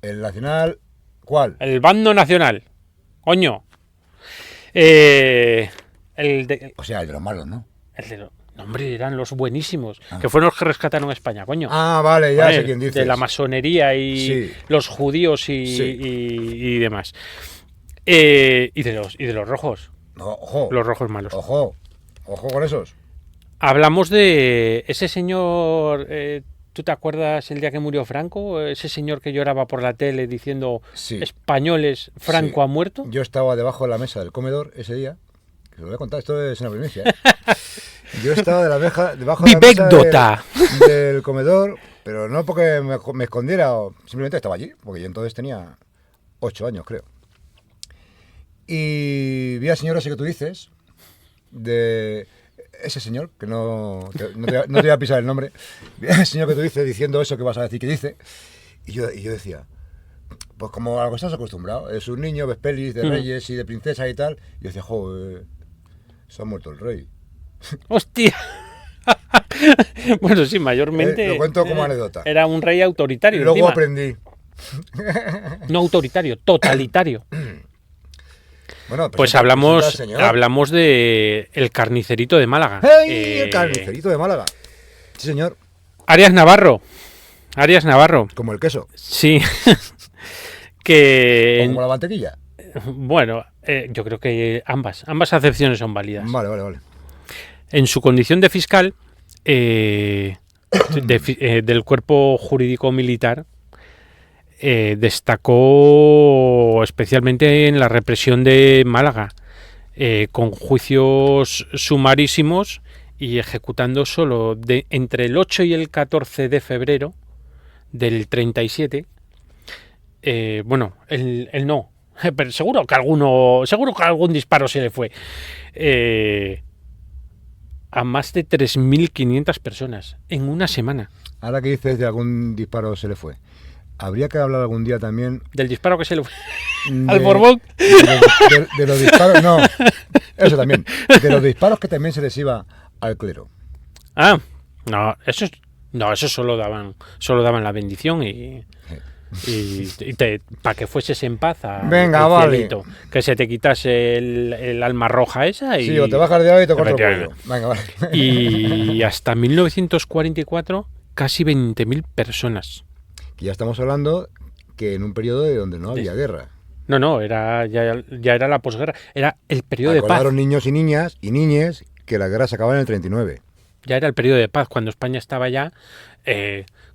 El nacional, ¿cuál? El bando nacional. Coño. O sea, el de los malos, ¿no? No, hombre, eran los buenísimos. Que fueron los que rescataron a España, coño. Ah, vale, ya Joder, sé quién dices. de la masonería y Sí. los judíos y demás. Y de los rojos. No, ojo. Los rojos malos. Ojo con esos. Hablamos de ese señor ¿Tú te acuerdas el día que murió Franco? Ese señor que lloraba por la tele diciendo Sí. españoles, Franco Sí. ha muerto. Yo estaba debajo de la mesa del comedor ese día. Que os lo voy a contar, esto es una primicia. Yo estaba debajo de la mesa ¡Vivécdota! del comedor, pero no porque me escondiera, simplemente estaba allí, porque yo entonces tenía 8 años, creo. Y vi al señor ese que tú dices, de ese señor, que no te voy a pisar el nombre, vi al señor que tú dices diciendo eso que vas a decir que dice, y yo decía, pues como a lo que estás acostumbrado, es un niño, ves pelis de reyes y de princesas y tal, y yo decía, joder, se ha muerto el rey. ¡Hostia! Bueno, sí, mayormente. Lo cuento como anécdota. Era un rey autoritario. Y luego encima. aprendí. No autoritario, totalitario. Bueno, Pues presenta al hablamos señor. de El Carnicerito de Málaga. ¡Ey! El carnicerito de Málaga. Sí, señor. Arias Navarro. Como el queso. Sí. O que. como la mantequilla. Bueno, yo creo que ambas acepciones son válidas. Vale. En su condición de fiscal del cuerpo jurídico militar, destacó especialmente en la represión de Málaga, con juicios sumarísimos y ejecutando solo entre el 8 y el 14 de febrero del 37. Bueno, él no, pero seguro que algún disparo se le fue. A más de 3.500 personas en una semana. Ahora que dices de algún disparo se le fue. Habría que hablar algún día también Del disparo que se le fue de- al Borbón. de los disparos, no, eso también, de los disparos que también se les iba al clero. Ah, no, eso solo daban la bendición y para que fueses en paz Venga, al vale. cielito, que se te quitase el alma roja esa y Sí, o te bajas de ahí y te corto el cuello. Efectivamente. Venga, vale. Y hasta 1944 casi 20.000 personas. Que ya estamos hablando que en un periodo de donde no había guerra. No, ya era la posguerra, era el periodo de paz. Acordaros, niños y niñas y niñes, que la guerra se acababa en el 39. Ya era el periodo de paz, cuando España estaba ya,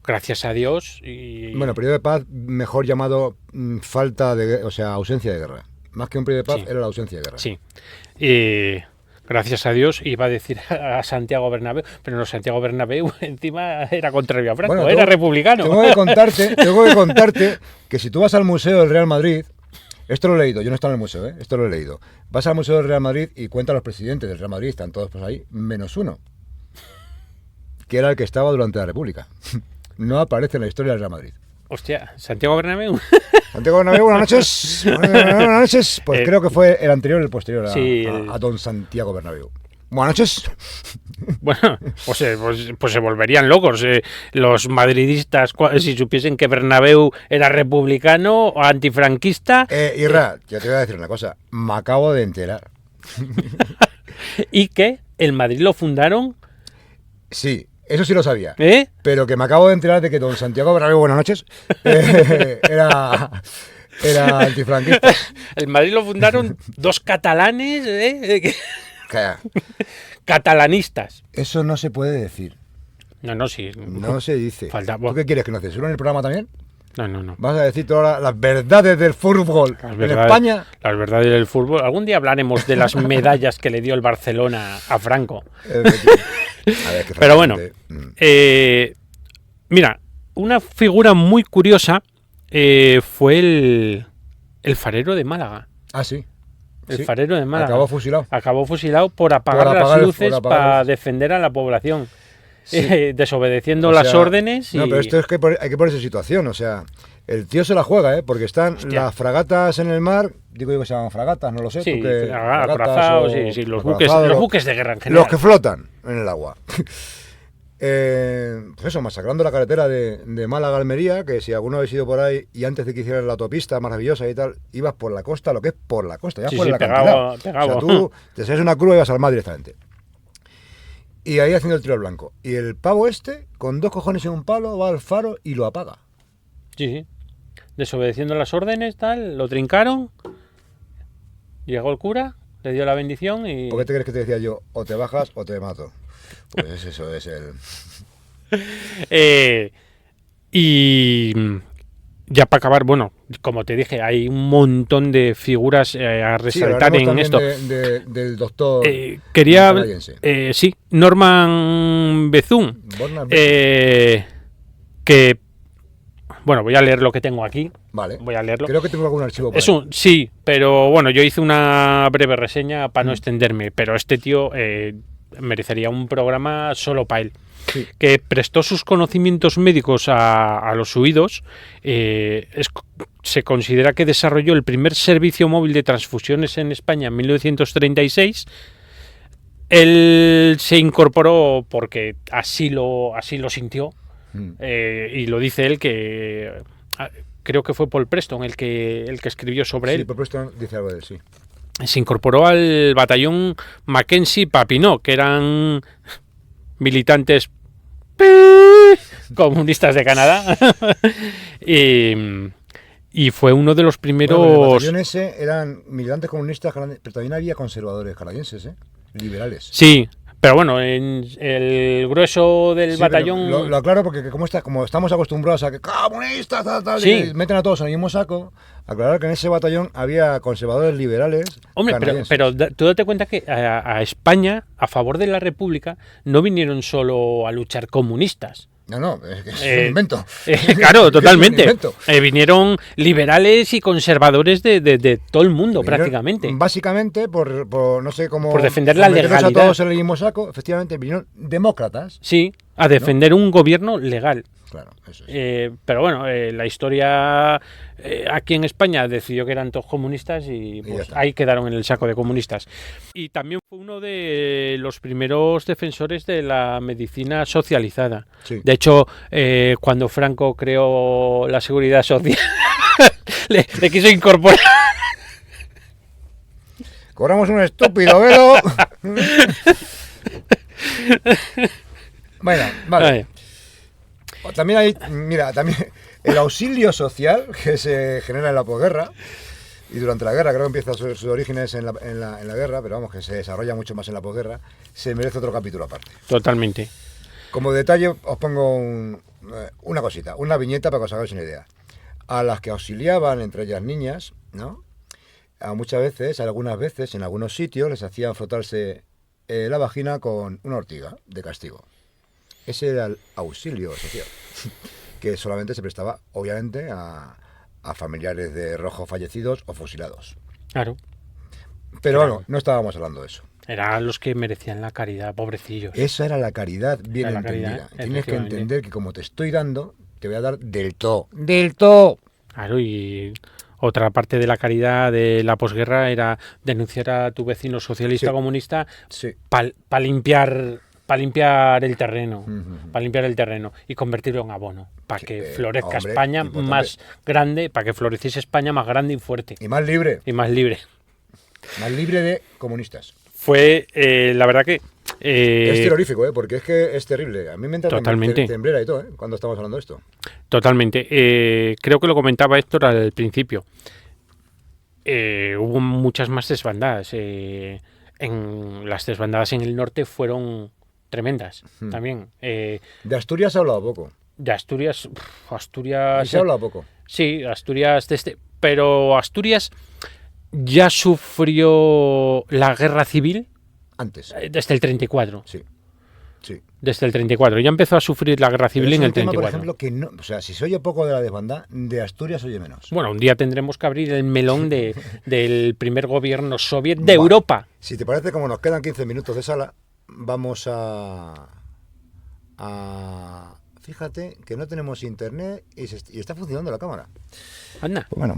gracias a Dios. Y Bueno, periodo de paz, mejor llamado ausencia de guerra. Más que un periodo de paz, Sí. era la ausencia de guerra. Sí. Gracias a Dios, iba a decir a Santiago Bernabéu, pero no, Santiago Bernabéu encima era contrario a Franco, Bueno, era republicano. Tengo que contarte que si tú vas al Museo del Real Madrid, esto lo he leído, yo no estaba en el museo, esto lo he leído. Vas al Museo del Real Madrid y cuentan los presidentes del Real Madrid, están todos pues ahí, menos uno, que era el que estaba durante la República. No aparece en la historia del Real Madrid. Hostia, Santiago Bernabéu. Santiago Bernabéu, buenas noches. Buenas noches. Pues creo que fue el anterior, el posterior Sí, a don Santiago Bernabéu. Buenas noches. Bueno, pues se volverían locos los madridistas si supiesen que Bernabéu era republicano o antifranquista Irra, yo te voy a decir una cosa. Me acabo de enterar. y que el Madrid lo fundaron, Sí, eso sí lo sabía. ¿eh? Pero que me acabo de enterar de que don Santiago Bernabéu, buenas noches, era antifranquista. El Madrid lo fundaron dos catalanes, Calla. catalanistas. Eso no se puede decir. No, sí. No se dice. Falta- ¿Tú qué quieres que nos censuren en el programa también? No. ¿Vas a decir todas las verdades del fútbol Las en verdades- España? Las verdades del fútbol. Algún día hablaremos de las medallas que le dio el Barcelona a Franco. A ver, que Pero bueno, francamente, mira, una figura muy curiosa fue el farero de Málaga. Ah, sí. El Sí. farero de Málaga. Acabó fusilado. por apagar Por apagar las el- luces por apagar para las- defender a la población. Sí. Desobedeciendo O las sea, órdenes. No, pero esto es que hay que ponerse en situación. O sea, el tío se la juega, porque están Hostia. las fragatas en el mar. Digo yo que se llaman fragatas, no lo sé. Sí, tú que- fragatas acorazados, o sí, los acorazados, buques de guerra en general. los que flotan en el agua. Pues eso, masacrando la carretera de Málaga a Almería, que si alguno habéis ido por ahí y antes de que hicieran la autopista maravillosa y tal, ibas por la costa, lo que es por la costa, ya Sí, por sí, el pegado. acantilado. O sea, tú te sales una curva y vas al mar directamente. Y ahí haciendo el tiro al blanco. Y el pavo este, con dos cojones en un palo, va al faro y lo apaga. Sí. Desobedeciendo las órdenes, tal, lo trincaron. Llegó el cura, le dio la bendición y... ¿Por qué te crees que te decía yo? O te bajas o te mato. Pues eso es el... Y ya para acabar, bueno, como te dije, hay un montón de figuras a Sí, resaltar hablaremos en también esto. del doctor Quería, canadiense. sí, Norman Bethune, Borna- que, bueno, voy a leer lo que tengo aquí. Vale. Voy a leerlo. Creo que tengo algún archivo por Es ahí. sí, pero bueno, yo hice una breve reseña para no extenderme, pero este tío merecería un programa solo para él. Sí. Que prestó sus conocimientos médicos a los huidos. Se considera que desarrolló el primer servicio móvil de transfusiones en España en 1936. Él se incorporó porque así lo sintió, y lo dice él, que creo que fue Paul Preston el que escribió sobre él. Sí, por Preston dice algo de él, sí. Se incorporó al batallón Mackenzie Papineau, que eran militantes comunistas de Canadá. Y fue uno de los primeros... Bueno, el batallón ese eran militantes comunistas, pero también había conservadores canadienses, liberales. Sí, pero bueno, en el grueso del Sí, batallón... Lo aclaro porque como estamos acostumbrados a que comunistas, tal, Sí. y meten a todos en el mismo saco, aclarar que en ese batallón había conservadores liberales. Hombre, canadienses. pero tú date cuenta que a España, a favor de la República, no vinieron solo a luchar comunistas. No, es que es un invento. Claro, Es un totalmente. invento. Vinieron liberales y conservadores de todo el mundo, prácticamente. Básicamente, por no sé cómo... Por defender la meterlos legalidad. a todos en el mismo saco, efectivamente, vinieron demócratas. Sí, a defender un gobierno legal. Claro, eso es. Pero bueno, la historia aquí en España decidió que eran todos comunistas y ya pues, está. ahí quedaron en el saco de comunistas. Y también fue uno de los primeros defensores de la medicina socializada. Sí. De hecho, cuando Franco creó la seguridad social, le quiso incorporar. Cobramos un estúpido velo. Bueno, vale. Ay, También hay, mira, también el auxilio social que se genera en la posguerra y durante la guerra, creo que empieza sus orígenes en la guerra, pero vamos, que se desarrolla mucho más en la posguerra, se merece otro capítulo aparte. totalmente. Como detalle os pongo una cosita, una viñeta para que os hagáis una idea. A las que auxiliaban, entre ellas niñas, ¿no? Algunas veces, en algunos sitios, les hacían frotarse la vagina con una ortiga de castigo. Ese era el auxilio social, que solamente se prestaba, obviamente, a familiares de rojos fallecidos o fusilados. Claro. Pero bueno, no estábamos hablando de eso. Eran los que merecían la caridad, pobrecillos. Esa era la caridad bien Era la entendida. caridad, Tienes que efectivamente. entender que como te estoy dando, te voy a dar del todo. ¡Del todo! Claro, y otra parte de la caridad de la posguerra era denunciar a tu vecino socialista Sí. comunista Sí. para limpiar el terreno, Ujú. para limpiar el terreno y convertirlo en abono, para que florezca hombre, España importante. más grande, para que floreciese España más grande y fuerte Y más libre. y más libre. Más libre de comunistas. Fue, la verdad que... Es terrorífico, porque es que es terrible. A mí me entra Totalmente. temblera y todo, cuando estamos hablando de esto. Totalmente. Creo que lo comentaba Héctor al principio. Hubo muchas más desbandadas. Las desbandadas en el norte fueron tremendas también. De Asturias se ha hablado poco. De Asturias... Y Asturias... se ha hablado poco. Sí, Asturias... pero Asturias ya sufrió la guerra civil Antes. desde el 34. Sí. Sí. Desde el 34. Ya empezó a sufrir la guerra civil Pero es en un el tema, 34. por ejemplo, que no, o sea, si se oye poco de la desbandada, de Asturias se oye menos. Bueno, un día tendremos que abrir el melón del primer gobierno soviet de Vale. Europa. Si te parece, como nos quedan 15 minutos de sala, vamos a fíjate que no tenemos internet y está funcionando la cámara. Anda. Pues bueno,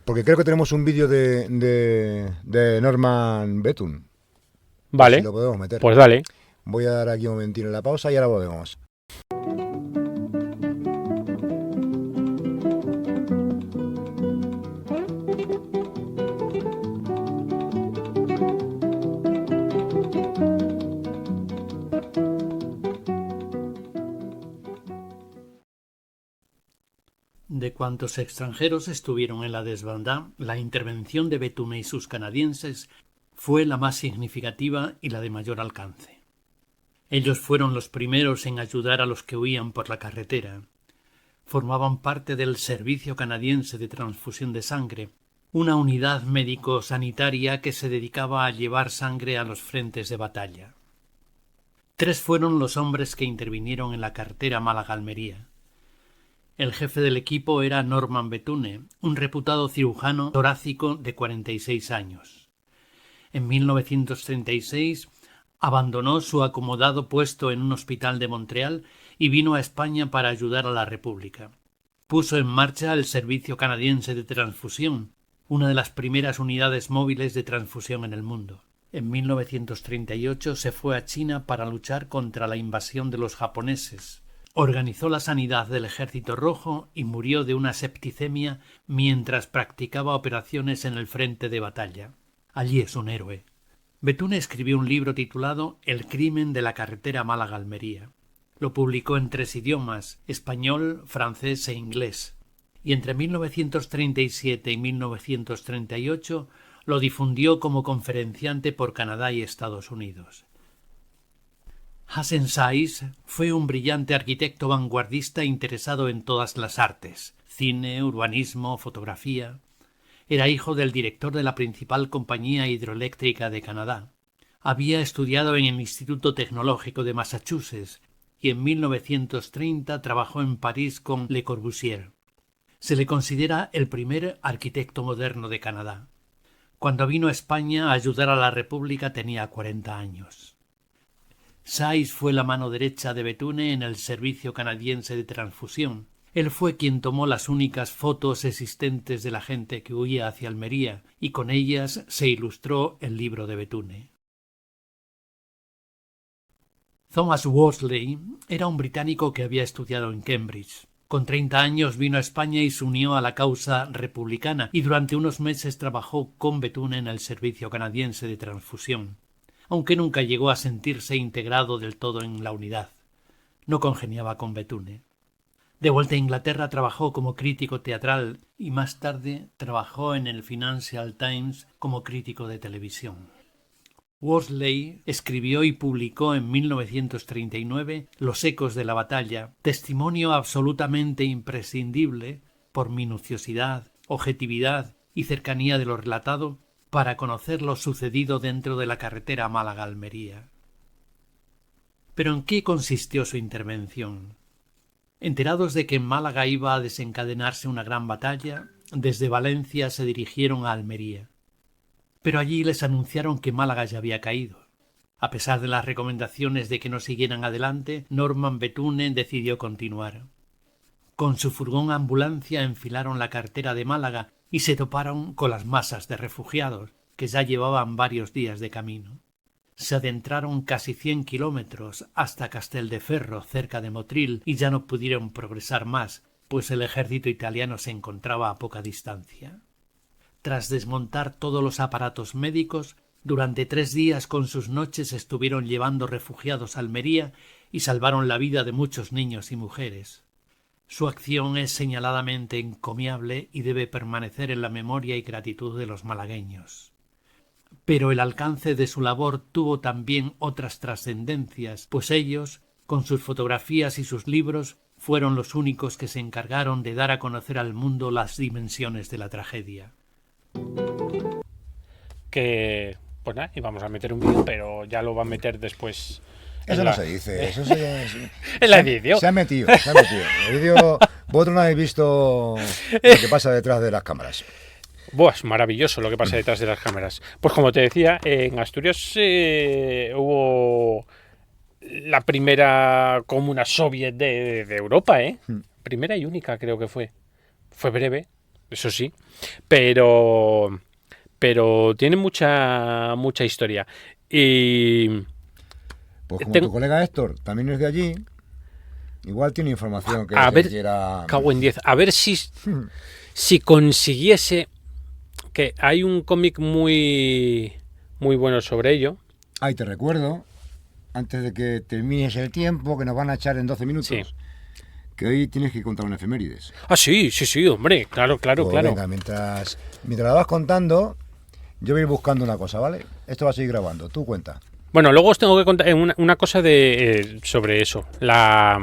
porque creo que tenemos un vídeo de Norman Bethune. Vale. Si lo podemos meter. Pues dale. Voy a dar aquí un momentito la pausa y ahora volvemos. De cuantos extranjeros estuvieron en la desbandada, la intervención de Bethune y sus canadienses fue la más significativa y la de mayor alcance. Ellos fueron los primeros en ayudar a los que huían por la carretera. Formaban parte del Servicio Canadiense de Transfusión de Sangre, una unidad médico-sanitaria que se dedicaba a llevar sangre a los frentes de batalla. 3 fueron los hombres que intervinieron en la carretera Málaga-Almería. El jefe del equipo era Norman Bethune, un reputado cirujano torácico de 46 años. En 1936 abandonó su acomodado puesto en un hospital de Montreal y vino a España para ayudar a la República. Puso en marcha el Servicio Canadiense de Transfusión, una de las primeras unidades móviles de transfusión en el mundo. En 1938 se fue a China para luchar contra la invasión de los japoneses. Organizó la sanidad del Ejército Rojo y murió de una septicemia mientras practicaba operaciones en el frente de batalla. Allí es un héroe. Bethune escribió un libro titulado El crimen de la carretera Málaga-Almería. Lo publicó en 3 idiomas, español, francés e inglés, y entre 1937 y 1938 lo difundió como conferenciante por Canadá y Estados Unidos. Hassen Saiz fue un brillante arquitecto vanguardista interesado en todas las artes, cine, urbanismo, fotografía. Era hijo del director de la principal compañía hidroeléctrica de Canadá. Había estudiado en el Instituto Tecnológico de Massachusetts y en 1930 trabajó en París con Le Corbusier. Se le considera el primer arquitecto moderno de Canadá. Cuando vino a España a ayudar a la República tenía 40 años. Saiz fue la mano derecha de Bethune en el Servicio Canadiense de Transfusión. Él fue quien tomó las únicas fotos existentes de la gente que huía hacia Almería y con ellas se ilustró el libro de Bethune. Thomas Worsley era un británico que había estudiado en Cambridge. Con 30 años vino a España y se unió a la causa republicana y durante unos meses trabajó con Bethune en el Servicio Canadiense de Transfusión, aunque nunca llegó a sentirse integrado del todo en la unidad. No congeniaba con Bethune. De vuelta a Inglaterra trabajó como crítico teatral y más tarde trabajó en el Financial Times como crítico de televisión. Worsley escribió y publicó en 1939 Los ecos de la batalla, testimonio absolutamente imprescindible por minuciosidad, objetividad y cercanía de lo relatado para conocer lo sucedido dentro de la carretera Málaga-Almería. ¿Pero en qué consistió su intervención? Enterados de que en Málaga iba a desencadenarse una gran batalla, desde Valencia se dirigieron a Almería. Pero allí les anunciaron que Málaga ya había caído. A pesar de las recomendaciones de que no siguieran adelante, Norman Bethune decidió continuar. Con su furgón ambulancia enfilaron la carretera de Málaga y se toparon con las masas de refugiados, que ya llevaban varios días de camino. Se adentraron casi 100 kilómetros hasta Casteldeferro, cerca de Motril, y ya no pudieron progresar más, pues el ejército italiano se encontraba a poca distancia. Tras desmontar todos los aparatos médicos, durante 3 días con sus noches estuvieron llevando refugiados a Almería y salvaron la vida de muchos niños y mujeres. Su acción es señaladamente encomiable y debe permanecer en la memoria y gratitud de los malagueños. Pero el alcance de su labor tuvo también otras trascendencias, pues ellos, con sus fotografías y sus libros, fueron los únicos que se encargaron de dar a conocer al mundo las dimensiones de la tragedia. Que, pues nada, íbamos a meter un vídeo, pero ya lo va a meter después. Eso no se dice, eso se... En la edición. Se ha metido. El vídeo, vosotros no habéis visto lo que pasa detrás de las cámaras. Buah, es maravilloso lo que pasa detrás de las cámaras. Pues como te decía, en Asturias hubo la primera comuna soviet de Europa, Primera y única creo que fue. Fue breve, eso sí, pero tiene mucha historia. Y pues como tu colega Héctor también es de allí, igual tiene información que a ver, quiera... cago en 10. A ver si consiguiese, que hay un cómic muy bueno sobre ello. Ay, te recuerdo, antes de que termines el tiempo, que nos van a echar en 12 minutos, que hoy tienes que contar una efemérides. Ah, sí, hombre, claro. Venga, mientras la vas contando, yo voy a ir buscando una cosa, ¿vale? Esto va a seguir grabando, tú cuenta. Bueno, luego os tengo que contar una cosa sobre eso. La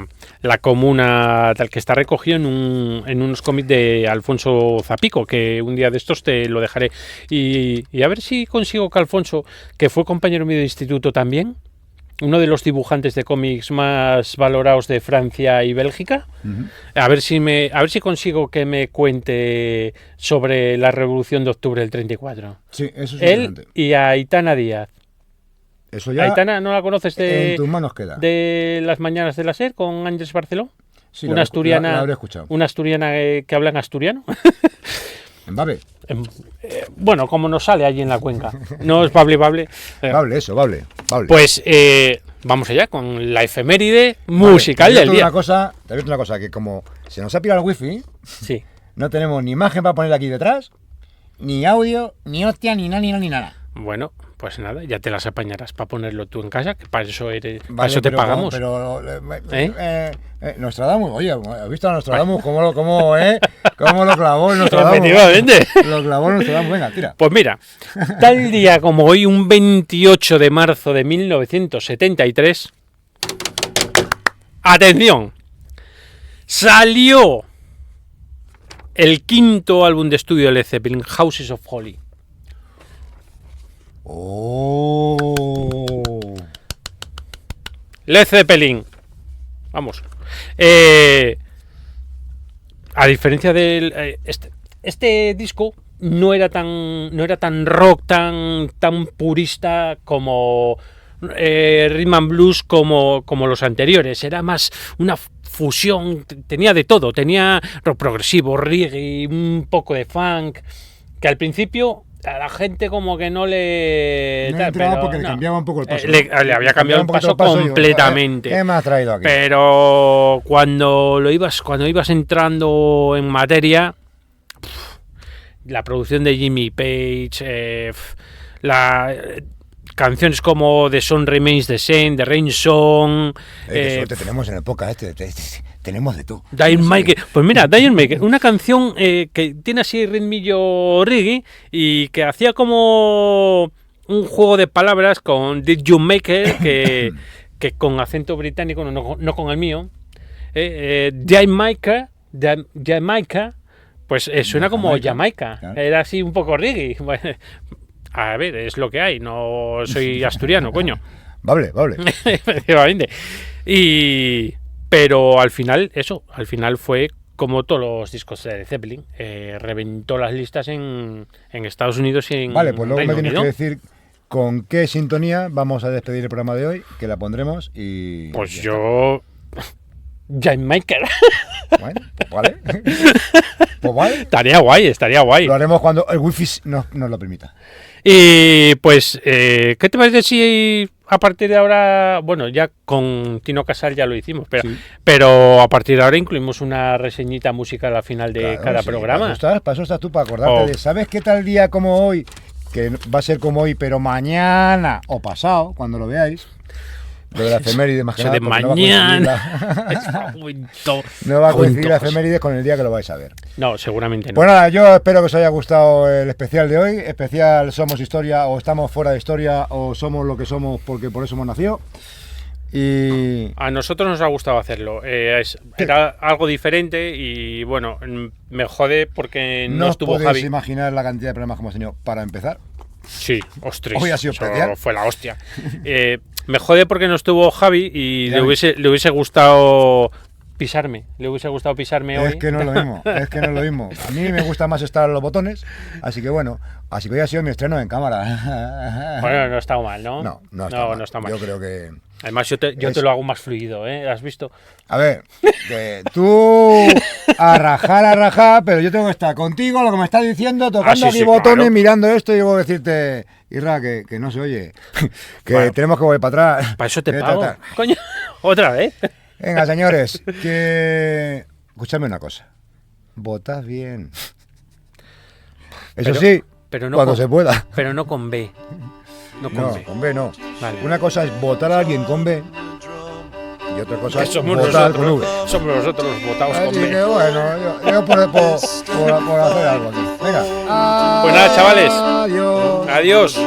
comuna tal que está recogido en unos cómics de Alfonso Zapico, que un día de estos te lo dejaré. Y a ver si consigo que Alfonso, que fue compañero mío de instituto también, uno de los dibujantes de cómics más valorados de Francia y Bélgica, a ver si consigo que me cuente sobre la Revolución de Octubre del 34. Sí, eso es Él interesante. y a Aitana Díaz. Eso ya Aitana, ¿no la conoces en tus manos queda. de Las Mañanas de la SER con Ángeles Barceló? Sí, una asturiana, la habré escuchado. una asturiana que habla en asturiano. En Bable. Bueno, como nos sale allí en la cuenca. No es Bable. Bable, eso, Bable. Pues vamos allá con la efeméride musical del día. Te advierto una cosa, que como se nos ha pirado el wifi, Sí. no tenemos ni imagen para poner aquí detrás, ni audio, ni hostia, ni nada. Bueno, pues nada, ya te las apañarás para ponerlo tú en casa, que para eso para Vale, eso te pero pagamos. Nostradamus, oye, ¿has visto a Nostradamus cómo lo clavó el Nostradamus? Efectivamente. Lo clavó el Nostradamus, venga, tira. Pues mira, tal día como hoy, un 28 de marzo de 1973, atención, salió el quinto álbum de estudio de Led Zeppelin, Houses of Holy. Oh. Led Zeppelin. Vamos. A diferencia del este disco no era tan rock, tan purista como rhythm and blues como los anteriores. Era más una fusión, tenía de todo, tenía rock progresivo, reggae, un poco de funk, que al principio a la gente como que no le entraba porque le cambiaba un poco el paso. Le había cambiado el paso completamente. ¿Qué me has traído aquí? Pero cuando ibas entrando en materia, la producción de Jimmy Page, canciones como The Sun Remains the Same, The Rain Song, qué suerte tenemos en época tenemos de todo. Dire Maker. Pues mira, Dire Maker, una canción que tiene así ritmillo reggae y que hacía como un juego de palabras con Did You Maker, que con acento británico, no con el mío. Jamaica, pues suena como Jamaica. Claro. Era así un poco reggae. Bueno, a ver, es lo que hay, no soy asturiano, coño. Vale. Efectivamente. Pero al final fue como todos los discos de Zeppelin, reventó las listas en Estados Unidos y en Vale, pues luego Reino me tienes Unido. que decir con qué sintonía vamos a despedir el programa de hoy, que la pondremos y... Pues ya yo... Jamaica. está. Bueno, pues vale. Pues vale. Estaría guay. Lo haremos cuando el wifi nos lo permita. Y pues, ¿qué te parece si a partir de ahora, bueno, ya con Tino Casal ya lo hicimos, pero a partir de ahora incluimos una reseñita musical al final de cada programa? Para eso estás tú, para acordarte de, ¿sabes qué tal día como hoy? Que va a ser como hoy, pero mañana o pasado, cuando lo veáis. Lo de la efeméride, más que Eso nada, de porque mañana. No va a coincidir la efeméride con el día que lo vais a ver. No, seguramente no. Pues nada, yo espero que os haya gustado el especial de hoy. Especial Somos Historia, o estamos fuera de historia, o somos lo que somos porque por eso hemos nacido. Y a nosotros nos ha gustado hacerlo. Era algo diferente y bueno, me jode porque no estuvo podéis Javi. imaginar la cantidad de problemas que hemos tenido para empezar. Sí, ostras. Hoy ha sido eso especial. fue la hostia. Me jode porque no estuvo Javi y Ya le hubiese gustado pisarme. Le hubiese gustado pisarme hoy. Es que no es lo mismo, A mí me gusta más estar a los botones, así que bueno, así que hoy ha sido mi estreno en cámara. Bueno, no está mal, ¿no? No está mal. No está mal. Yo creo que... Además, yo te lo hago más fluido, ¿eh? ¿Has visto? A ver, que tú a rajar, pero yo tengo que estar contigo, lo que me estás diciendo, tocando aquí botones, claro. mirando esto y luego decirte, Irra, que no se oye, que Bueno, tenemos que volver para atrás. Para eso te Que pago. tratar. Coño, otra vez. Venga, señores, que... Escuchadme una cosa, votad bien. Eso sí, pero no cuando con- se pueda. Pero no con B. No con No, B. con B no. Vale. Una cosa es votar a alguien con B y otra cosa Que es somos votar con V. nosotros. Somos nosotros los votados con Así B. que bueno, yo por hacer algo aquí. Venga. Pues nada, chavales. Adiós. Adiós.